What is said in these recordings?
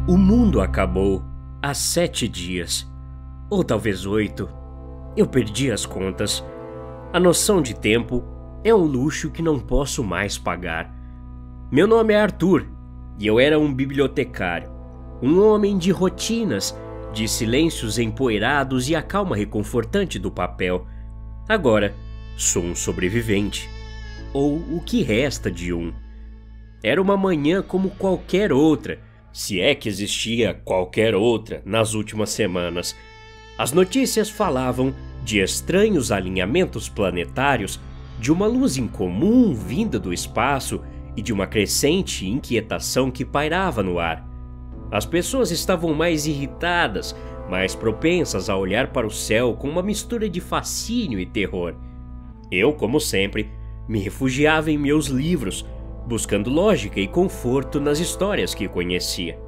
O mundo acabou há 7 dias, ou talvez 8. Eu perdi as contas. A noção de tempo é um luxo que não posso mais pagar. Meu nome é Arthur e eu era um bibliotecário, um homem de rotinas, de silêncios empoeirados e a calma reconfortante do papel. Agora, sou um sobrevivente, ou o que resta de um. Era uma manhã como qualquer outra, se é que existia qualquer outra nas últimas semanas. As notícias falavam de estranhos alinhamentos planetários, de uma luz incomum vinda do espaço e de uma crescente inquietação que pairava no ar. As pessoas estavam mais irritadas, mais propensas a olhar para o céu com uma mistura de fascínio e terror. Eu, como sempre, me refugiava em meus livros, buscando lógica e conforto nas histórias que conhecia.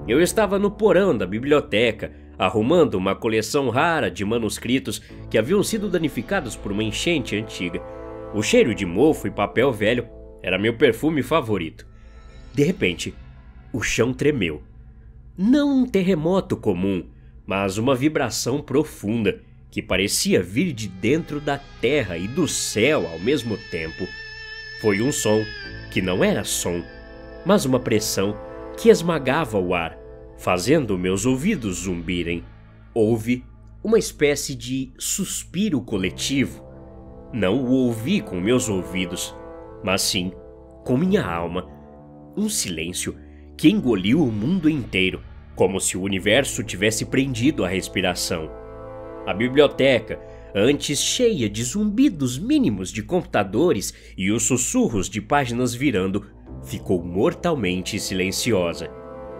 Eu estava no porão da biblioteca, arrumando uma coleção rara de manuscritos que haviam sido danificados por uma enchente antiga. O cheiro de mofo e papel velho era meu perfume favorito. De repente, o chão tremeu. Não um terremoto comum, mas uma vibração profunda que parecia vir de dentro da terra e do céu ao mesmo tempo. Foi um som que não era som, mas uma pressão que esmagava o ar, fazendo meus ouvidos zumbirem. Houve uma espécie de suspiro coletivo. Não o ouvi com meus ouvidos, mas sim com minha alma. Um silêncio que engoliu o mundo inteiro, como se o universo tivesse prendido a respiração. A biblioteca, antes cheia de zumbidos mínimos de computadores e os sussurros de páginas virando, ficou mortalmente silenciosa.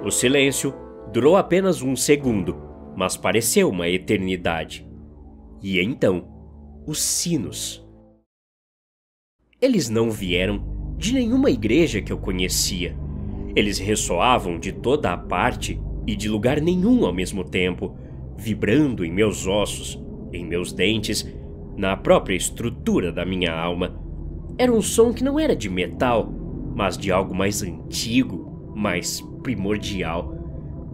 O silêncio durou apenas um segundo, mas pareceu uma eternidade. E então, os sinos. Eles não vieram de nenhuma igreja que eu conhecia. Eles ressoavam de toda a parte e de lugar nenhum ao mesmo tempo, vibrando em meus ossos, em meus dentes, na própria estrutura da minha alma. Era um som que não era de metal, mas de algo mais antigo, mais primordial.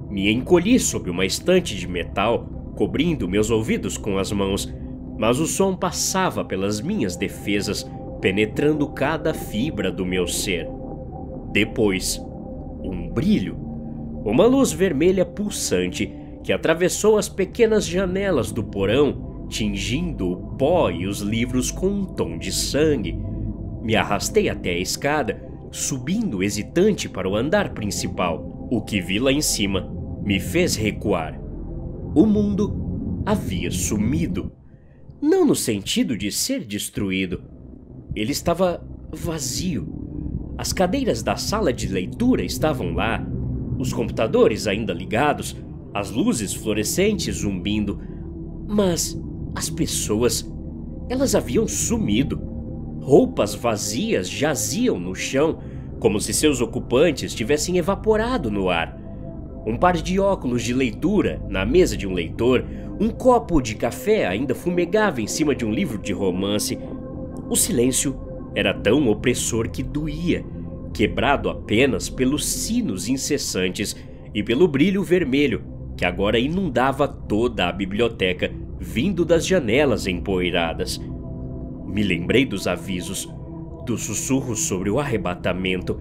Me encolhi sob uma estante de metal, cobrindo meus ouvidos com as mãos, mas o som passava pelas minhas defesas, penetrando cada fibra do meu ser. Depois, um brilho, uma luz vermelha pulsante que atravessou as pequenas janelas do porão, tingindo o pó e os livros com um tom de sangue. Me arrastei até a escada, subindo hesitante para o andar principal. O que vi lá em cima me fez recuar. O mundo havia sumido. Não no sentido de ser destruído. Ele estava vazio. As cadeiras da sala de leitura estavam lá, os computadores ainda ligados, as luzes fluorescentes zumbindo. Mas as pessoas, elas haviam sumido. Roupas vazias jaziam no chão, como se seus ocupantes tivessem evaporado no ar. Um par de óculos de leitura na mesa de um leitor, um copo de café ainda fumegava em cima de um livro de romance. O silêncio era tão opressor que doía, quebrado apenas pelos sinos incessantes e pelo brilho vermelho que agora inundava toda a biblioteca, vindo das janelas empoeiradas. Me lembrei dos avisos, dos sussurros sobre o arrebatamento.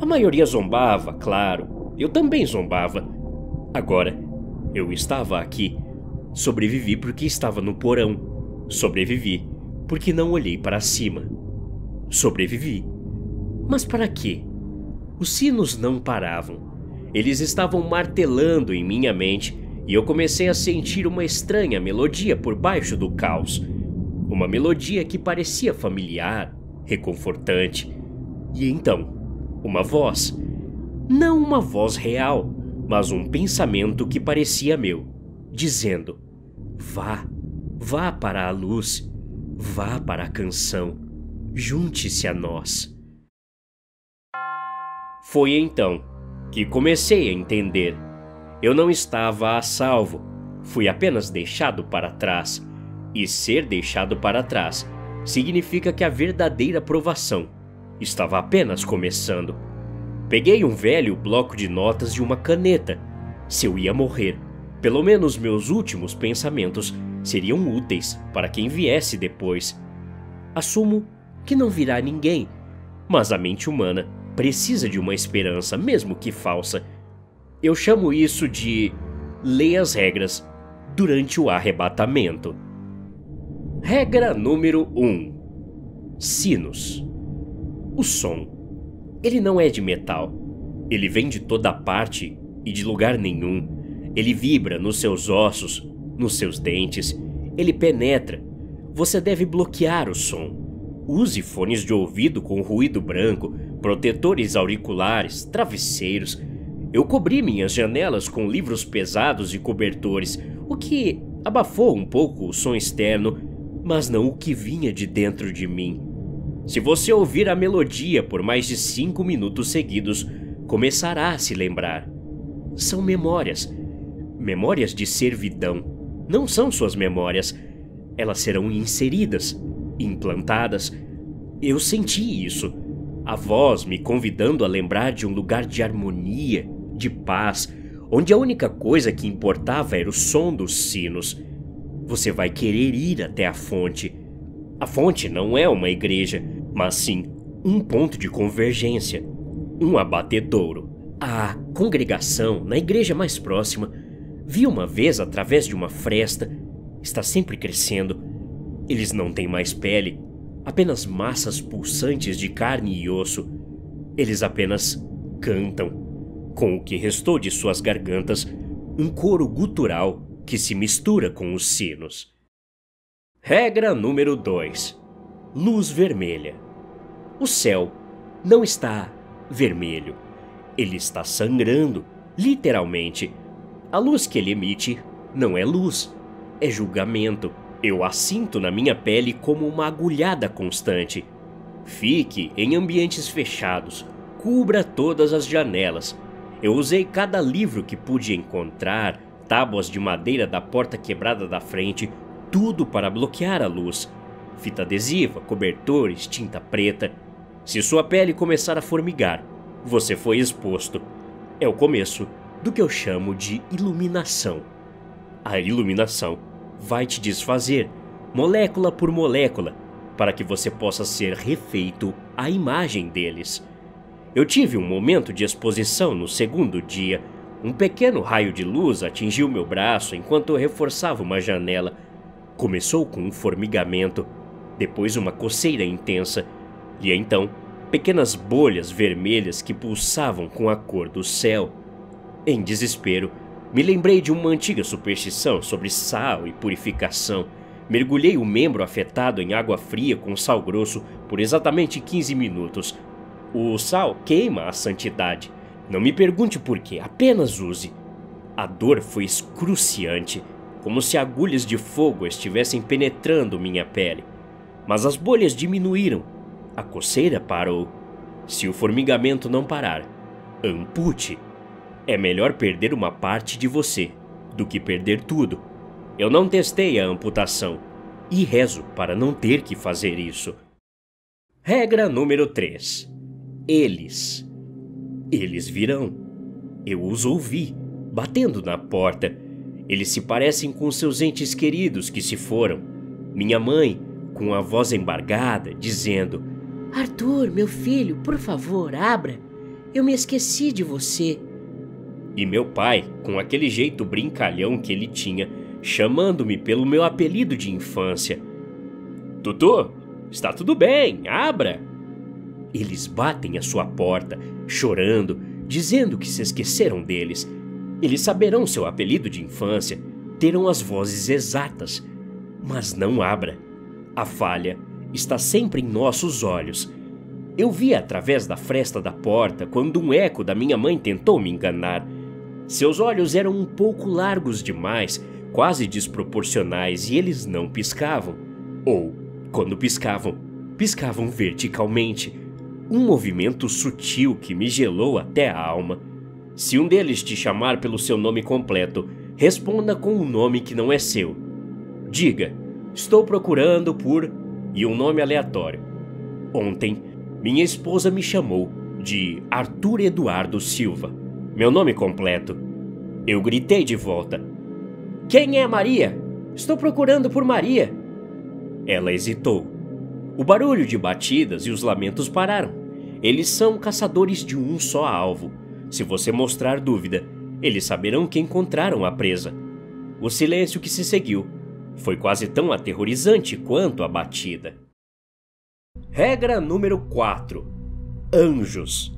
A maioria zombava, claro. Eu também zombava. Agora, eu estava aqui. Sobrevivi porque estava no porão. Sobrevivi porque não olhei para cima. Sobrevivi. Mas para quê? Os sinos não paravam. Eles estavam martelando em minha mente e eu comecei a sentir uma estranha melodia por baixo do caos. Uma melodia que parecia familiar, reconfortante. E então, uma voz. Não uma voz real, mas um pensamento que parecia meu, dizendo: vá, vá para a luz, vá para a canção, junte-se a nós. Foi então que comecei a entender. Eu não estava a salvo, fui apenas deixado para trás. E ser deixado para trás significa que a verdadeira provação estava apenas começando. Peguei um velho bloco de notas e uma caneta. Se eu ia morrer, pelo menos meus últimos pensamentos seriam úteis para quem viesse depois. Assumo que não virá ninguém, mas a mente humana precisa de uma esperança, mesmo que falsa. Eu chamo isso de ler as regras durante o arrebatamento. Regra número 1. Sinos. O som. Ele não é de metal. Ele vem de toda parte e de lugar nenhum. Ele vibra nos seus ossos, nos seus dentes. Ele penetra. Você deve bloquear o som. Use fones de ouvido com ruído branco, protetores auriculares, travesseiros. Eu cobri minhas janelas com livros pesados e cobertores, o que abafou um pouco o som externo, mas não o que vinha de dentro de mim. Se você ouvir a melodia por mais de 5 minutos seguidos, começará a se lembrar. São memórias. Memórias de servidão. Não são suas memórias. Elas serão inseridas, implantadas. Eu senti isso. A voz me convidando a lembrar de um lugar de harmonia, de paz, onde a única coisa que importava era o som dos sinos. Você vai querer ir até a fonte. A fonte não é uma igreja, mas sim um ponto de convergência, um abatedouro. A congregação, na igreja mais próxima, vi uma vez através de uma fresta, está sempre crescendo. Eles não têm mais pele, apenas massas pulsantes de carne e osso. Eles apenas cantam, com o que restou de suas gargantas, um coro gutural que se mistura com os sinos. Regra número 2. Luz vermelha. O céu não está vermelho. Ele está sangrando, literalmente. A luz que ele emite não é luz, é julgamento. Eu a sinto na minha pele como uma agulhada constante. Fique em ambientes fechados, cubra todas as janelas. Eu usei cada livro que pude encontrar, tábuas de madeira da porta quebrada da frente, tudo para bloquear a luz. Fita adesiva, cobertores, tinta preta. Se sua pele começar a formigar, você foi exposto. É o começo do que eu chamo de iluminação. A iluminação vai te desfazer, molécula por molécula, para que você possa ser refeito à imagem deles. Eu tive um momento de exposição no segundo dia. Um pequeno raio de luz atingiu meu braço enquanto eu reforçava uma janela. Começou com um formigamento, depois uma coceira intensa, e então pequenas bolhas vermelhas que pulsavam com a cor do céu. Em desespero, me lembrei de uma antiga superstição sobre sal e purificação. Mergulhei o membro afetado em água fria com sal grosso por exatamente 15 minutos. O sal queima a santidade. Não me pergunte por quê, apenas use. A dor foi excruciante, como se agulhas de fogo estivessem penetrando minha pele. Mas as bolhas diminuíram. A coceira parou. Se o formigamento não parar, ampute. É melhor perder uma parte de você do que perder tudo. Eu não testei a amputação e rezo para não ter que fazer isso. Regra número 3. Eles virão. Eu os ouvi, batendo na porta. Eles se parecem com seus entes queridos que se foram. Minha mãe, com a voz embargada, dizendo: Arthur, meu filho, por favor, abra. Eu me esqueci de você. E meu pai, com aquele jeito brincalhão que ele tinha, chamando-me pelo meu apelido de infância. Tutu, está tudo bem, abra. Eles batem à sua porta, chorando, dizendo que se esqueceram deles. Eles saberão seu apelido de infância, terão as vozes exatas, mas não abra. A falha está sempre em nossos olhos. Eu vi através da fresta da porta quando um eco da minha mãe tentou me enganar. Seus olhos eram um pouco largos demais, quase desproporcionais, e eles não piscavam. Ou, quando piscavam, piscavam verticalmente. Um movimento sutil que me gelou até a alma. Se um deles te chamar pelo seu nome completo, responda com um nome que não é seu. Diga: estou procurando por... e um nome aleatório. Ontem, minha esposa me chamou de Arthur Eduardo Silva, meu nome completo. Eu gritei de volta: "Quem é Maria? Estou procurando por Maria." Ela hesitou. O barulho de batidas e os lamentos pararam. Eles são caçadores de um só alvo. Se você mostrar dúvida, eles saberão que encontraram a presa. O silêncio que se seguiu foi quase tão aterrorizante quanto a batida. Regra número 4. Anjos.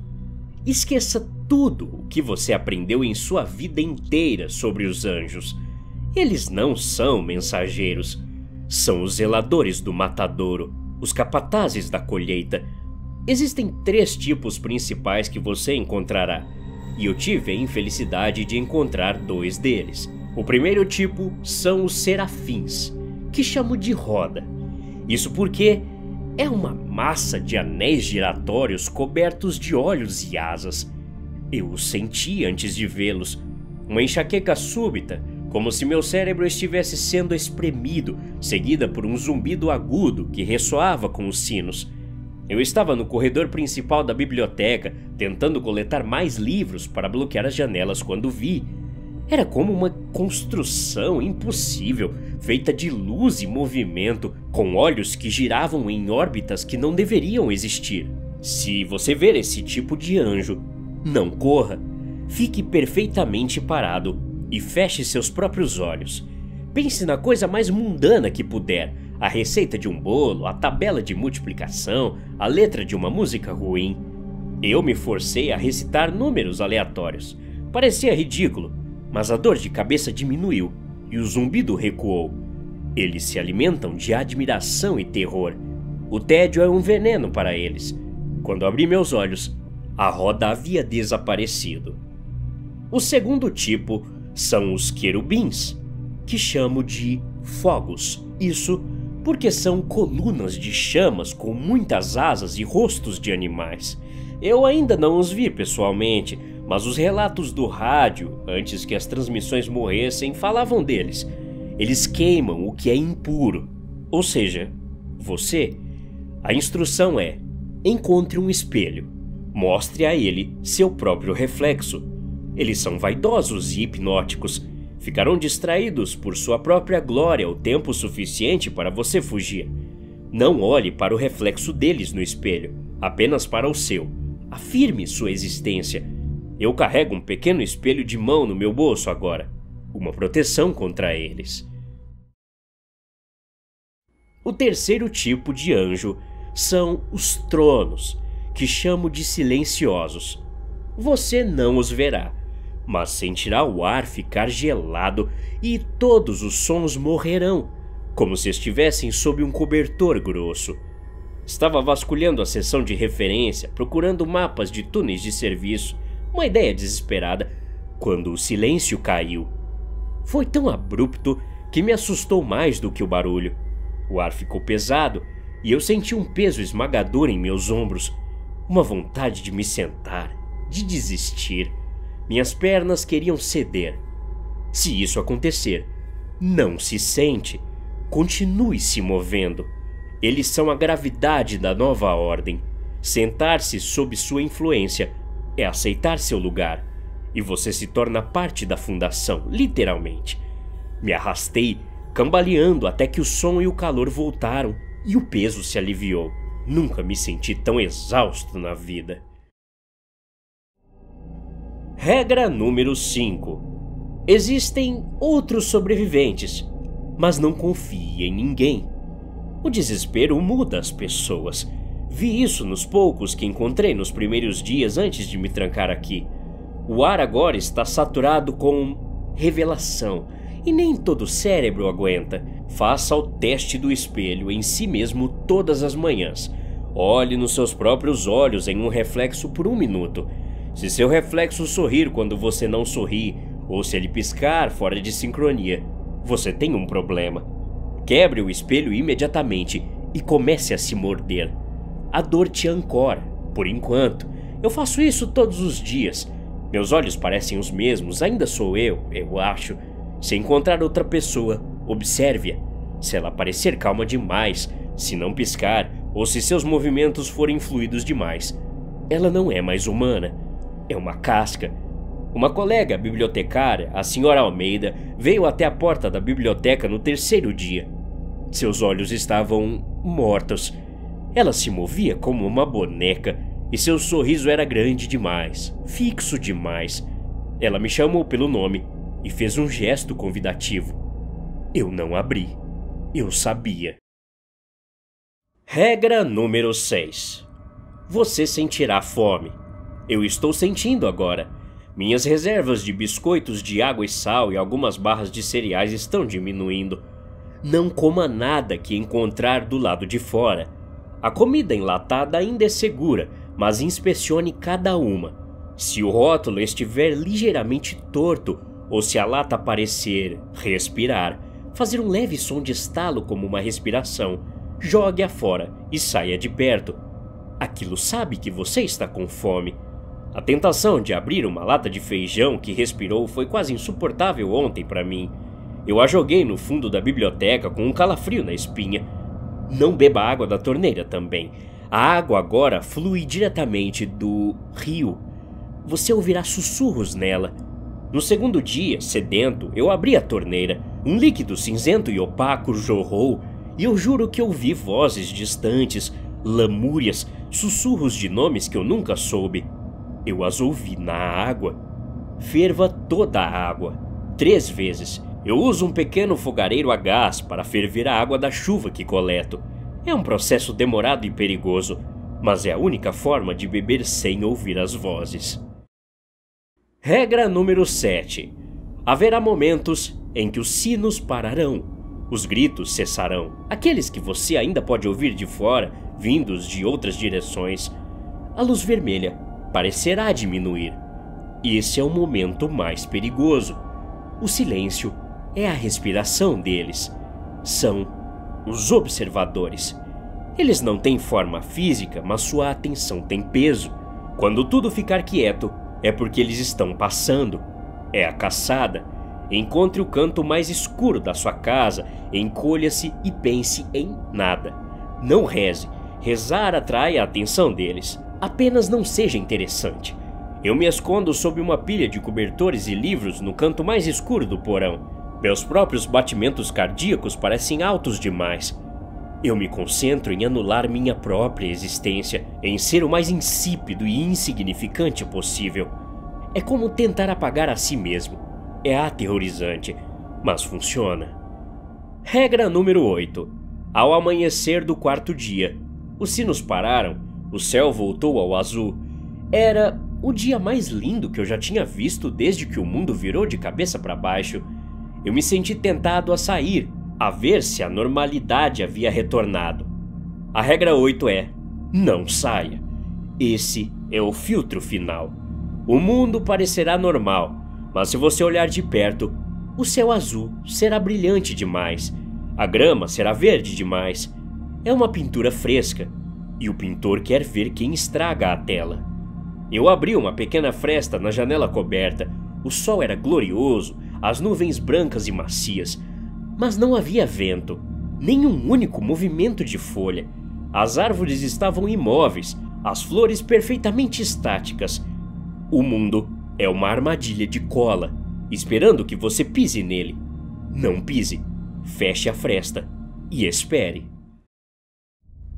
Esqueça tudo o que você aprendeu em sua vida inteira sobre os anjos. Eles não são mensageiros. São os zeladores do matadouro, os capatazes da colheita. Existem 3 tipos principais que você encontrará, e eu tive a infelicidade de encontrar 2 deles. O primeiro tipo são os serafins, que chamo de roda. Isso porque é uma massa de anéis giratórios cobertos de olhos e asas. Eu os senti antes de vê-los. Uma enxaqueca súbita, como se meu cérebro estivesse sendo espremido, seguida por um zumbido agudo que ressoava com os sinos. Eu estava no corredor principal da biblioteca, tentando coletar mais livros para bloquear as janelas quando vi. Era como uma construção impossível, feita de luz e movimento, com olhos que giravam em órbitas que não deveriam existir. Se você ver esse tipo de anjo, não corra. Fique perfeitamente parado e feche seus próprios olhos. Pense na coisa mais mundana que puder: a receita de um bolo, a tabela de multiplicação, a letra de uma música ruim. Eu me forcei a recitar números aleatórios. Parecia ridículo, mas a dor de cabeça diminuiu e o zumbido recuou. Eles se alimentam de admiração e terror. O tédio é um veneno para eles. Quando abri meus olhos, a roda havia desaparecido. O segundo tipo são os querubins, que chamo de fogos. Isso porque são colunas de chamas com muitas asas e rostos de animais. Eu ainda não os vi pessoalmente, mas os relatos do rádio, antes que as transmissões morressem, falavam deles. Eles queimam o que é impuro, ou seja, você. A instrução é: encontre um espelho, mostre a ele seu próprio reflexo. Eles são vaidosos e hipnóticos. Ficarão distraídos por sua própria glória o tempo suficiente para você fugir. Não olhe para o reflexo deles no espelho, apenas para o seu. Afirme sua existência. Eu carrego um pequeno espelho de mão no meu bolso agora, uma proteção contra eles. O terceiro tipo de anjo são os tronos, que chamo de silenciosos. Você não os verá, mas sentirá o ar ficar gelado e todos os sons morrerão, como se estivessem sob um cobertor grosso. Estava vasculhando a seção de referência, procurando mapas de túneis de serviço, uma ideia desesperada, quando o silêncio caiu. Foi tão abrupto que me assustou mais do que o barulho. O ar ficou pesado e eu senti um peso esmagador em meus ombros, uma vontade de me sentar, de desistir. Minhas pernas queriam ceder. Se isso acontecer, não se sente. Continue se movendo. Eles são a gravidade da nova ordem. Sentar-se sob sua influência é aceitar seu lugar, e você se torna parte da fundação, literalmente. Me arrastei, cambaleando até que o som e o calor voltaram e o peso se aliviou. Nunca me senti tão exausto na vida. Regra número 5. Existem outros sobreviventes, mas não confie em ninguém. O desespero muda as pessoas. Vi isso nos poucos que encontrei nos primeiros dias antes de me trancar aqui. O ar agora está saturado com revelação, e nem todo cérebro aguenta. Faça o teste do espelho em si mesmo todas as manhãs. Olhe nos seus próprios olhos em um reflexo por 1 minuto. Se seu reflexo sorrir quando você não sorri, ou se ele piscar fora de sincronia, você tem um problema. Quebre o espelho imediatamente e comece a se morder. A dor te ancora, por enquanto. Eu faço isso todos os dias. Meus olhos parecem os mesmos, ainda sou eu acho. Se encontrar outra pessoa, observe-a. Se ela parecer calma demais, se não piscar, ou se seus movimentos forem fluidos demais, Ela não é mais humana. É uma casca. Uma colega bibliotecária, a senhora Almeida, veio até a porta da biblioteca no terceiro dia. Seus olhos estavam mortos. Ela se movia como uma boneca e seu sorriso era grande demais, fixo demais. Ela me chamou pelo nome e fez um gesto convidativo. Eu não abri. Eu sabia. Regra número 6. Você sentirá fome. Eu estou sentindo agora. Minhas reservas de biscoitos de água e sal e algumas barras de cereais estão diminuindo. Não coma nada que encontrar do lado de fora. A comida enlatada ainda é segura, mas inspecione cada uma. Se o rótulo estiver ligeiramente torto ou se a lata parecer respirar, fazer um leve som de estalo como uma respiração, jogue-a fora e saia de perto. Aquilo sabe que você está com fome. A tentação de abrir uma lata de feijão que respirou foi quase insuportável ontem para mim. Eu a joguei no fundo da biblioteca com um calafrio na espinha. Não beba água da torneira também. A água agora flui diretamente do rio. Você ouvirá sussurros nela. No segundo dia, sedento, eu abri a torneira. Um líquido cinzento e opaco jorrou, e eu juro que ouvi vozes distantes, lamúrias, sussurros de nomes que eu nunca soube. Eu as ouvi na água. Ferva toda a água. 3 vezes. Eu uso um pequeno fogareiro a gás para ferver a água da chuva que coleto. É um processo demorado e perigoso, mas é a única forma de beber sem ouvir as vozes. Regra número 7. Haverá momentos em que os sinos pararão. Os gritos cessarão. Aqueles que você ainda pode ouvir de fora, vindos de outras direções. A luz vermelha parecerá diminuir. Esse é o momento mais perigoso. O silêncio é a respiração deles. São os observadores. Eles não têm forma física, mas sua atenção tem peso. Quando tudo ficar quieto, é porque eles estão passando. É a caçada. Encontre o canto mais escuro da sua casa, encolha-se e pense em nada. Não reze. Rezar atrai a atenção deles. Apenas não seja interessante. Eu me escondo sob uma pilha de cobertores e livros no canto mais escuro do porão. Meus próprios batimentos cardíacos parecem altos demais. Eu me concentro em anular minha própria existência, em ser o mais insípido e insignificante possível. É como tentar apagar a si mesmo. É aterrorizante, mas funciona. Regra número 8. Ao amanhecer do 4º dia, os sinos pararam, o céu voltou ao azul. Era o dia mais lindo que eu já tinha visto desde que o mundo virou de cabeça para baixo. Eu me senti tentado a sair, a ver se a normalidade havia retornado. A regra 8 é: não saia. Esse é o filtro final. O mundo parecerá normal, mas se você olhar de perto, o céu azul será brilhante demais, a grama será verde demais. É uma pintura fresca, e o pintor quer ver quem estraga a tela. Eu abri uma pequena fresta na janela coberta. O sol era glorioso, as nuvens brancas e macias, mas não havia vento, nem um único movimento de folha. As árvores estavam imóveis, as flores perfeitamente estáticas. O mundo é uma armadilha de cola, esperando que você pise nele. Não pise, feche a fresta e espere.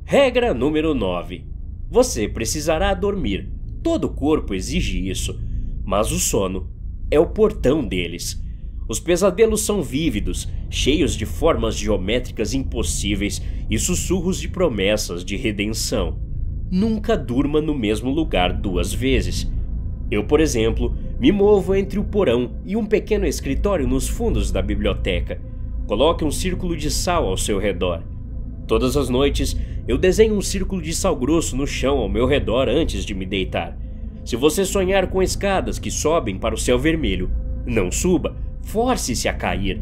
Regra número 9. Você precisará dormir. Todo corpo exige isso, mas o sono é o portão deles. Os pesadelos são vívidos, cheios de formas geométricas impossíveis e sussurros de promessas de redenção. Nunca durma no mesmo lugar 2 vezes. Eu, por exemplo, me movo entre o porão e um pequeno escritório nos fundos da biblioteca. Coloque um círculo de sal ao seu redor. Todas as noites, eu desenho um círculo de sal grosso no chão ao meu redor antes de me deitar. Se você sonhar com escadas que sobem para o céu vermelho, não suba, force-se a cair.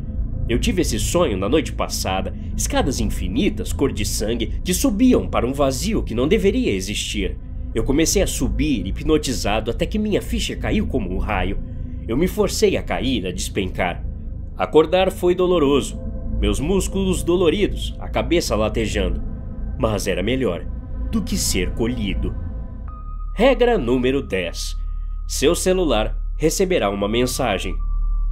Eu tive esse sonho na noite passada, escadas infinitas, cor de sangue, que subiam para um vazio que não deveria existir. Eu comecei a subir, hipnotizado, até que minha ficha caiu como um raio. Eu me forcei a cair, a despencar. Acordar foi doloroso, meus músculos doloridos, a cabeça latejando. Mas era melhor do que ser colhido. Regra número 10. Seu celular receberá uma mensagem.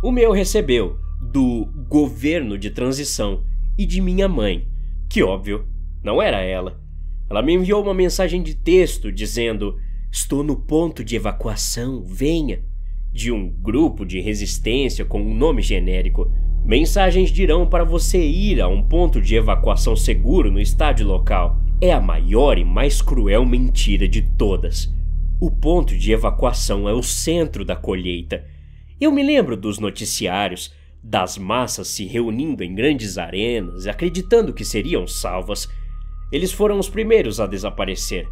O meu recebeu, do governo de transição e de minha mãe, que óbvio, não era ela. Ela me enviou uma mensagem de texto dizendo: "Estou no ponto de evacuação, venha", de um grupo de resistência com um nome genérico. Mensagens dirão para você ir a um ponto de evacuação seguro no estádio local. É a maior e mais cruel mentira de todas. O ponto de evacuação é o centro da colheita. Eu me lembro dos noticiários, das massas se reunindo em grandes arenas, acreditando que seriam salvas. Eles foram os primeiros a desaparecer.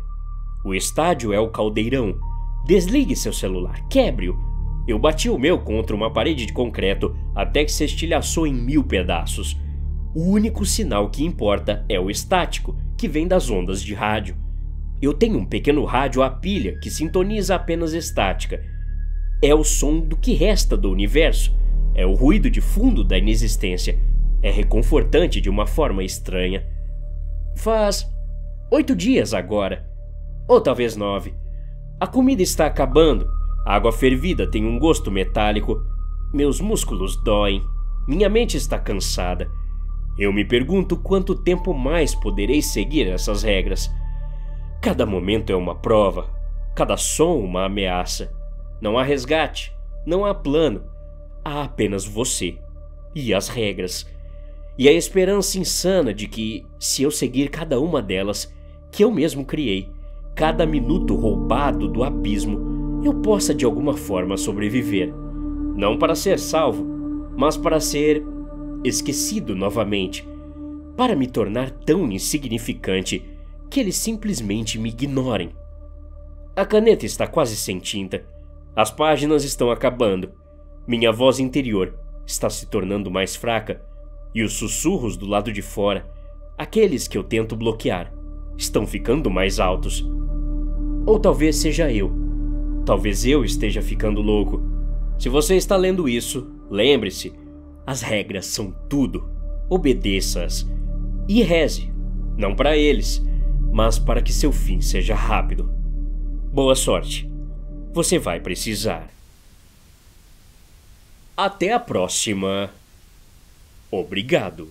O estádio é o caldeirão. Desligue seu celular, quebre-o. Eu bati o meu contra uma parede de concreto até que se estilhaçou em 1000 pedaços. O único sinal que importa é o estático, que vem das ondas de rádio. Eu tenho um pequeno rádio a pilha que sintoniza apenas estática. É o som do que resta do universo. É o ruído de fundo da inexistência. É reconfortante de uma forma estranha. Faz 8 dias agora. Ou talvez 9. A comida está acabando. A água fervida tem um gosto metálico. Meus músculos doem. Minha mente está cansada. Eu me pergunto quanto tempo mais poderei seguir essas regras. Cada momento é uma prova. Cada som uma ameaça. Não há resgate. Não há plano. Há apenas você. E as regras. E a esperança insana de que, se eu seguir cada uma delas, que eu mesmo criei, cada minuto roubado do abismo, eu possa de alguma forma sobreviver. Não para ser salvo, mas para ser esquecido novamente, para me tornar tão insignificante que eles simplesmente me ignorem. A caneta está quase sem tinta. As páginas estão acabando. Minha voz interior está se tornando mais fraca e os sussurros do lado de fora, aqueles que eu tento bloquear, estão ficando mais altos. Ou talvez seja eu. Talvez eu esteja ficando louco. Se você está lendo isso, lembre-se, as regras são tudo. Obedeça-as. E reze, não para eles, mas para que seu fim seja rápido. Boa sorte. Você vai precisar. Até a próxima. Obrigado.